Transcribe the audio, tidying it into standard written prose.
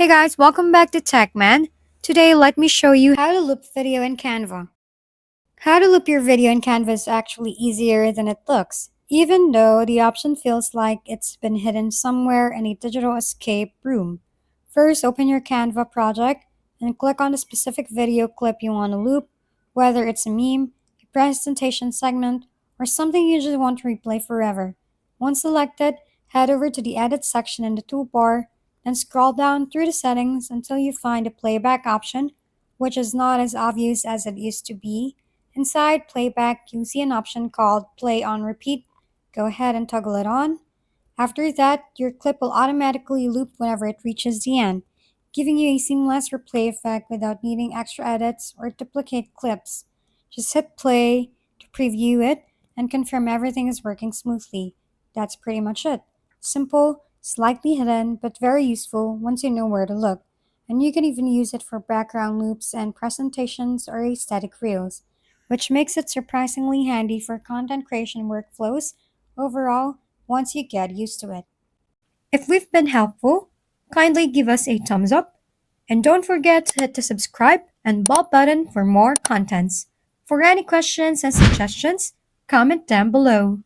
Hey guys, welcome back to TechMan. Today, let me show you how to loop video in Canva. How to loop your video in Canva is actually easier than it looks, even though the option feels like it's been hidden somewhere in a digital escape room. First, open your Canva project and click on the specific video clip you want to loop, whether it's a meme, a presentation segment, or something you just want to replay forever. Once selected, head over to the Edit section in the toolbar and scroll down through the settings until you find the playback option, which is not as obvious as it used to be. Inside playback, you'll see an option called Play on Repeat. Go ahead and toggle it on. After that, your clip will automatically loop whenever it reaches the end, giving you a seamless replay effect without needing extra edits or duplicate clips. Just hit play to preview it and confirm everything is working smoothly. That's pretty much it. Simple, slightly hidden, but very useful once you know where to look. And you can even use it for background loops and presentations or aesthetic reels, which makes it surprisingly handy for content creation workflows. Overall, once you get used to it. If we've been helpful, kindly give us a thumbs up and don't forget to hit the subscribe and bell button for more contents. For any questions and suggestions, comment down below.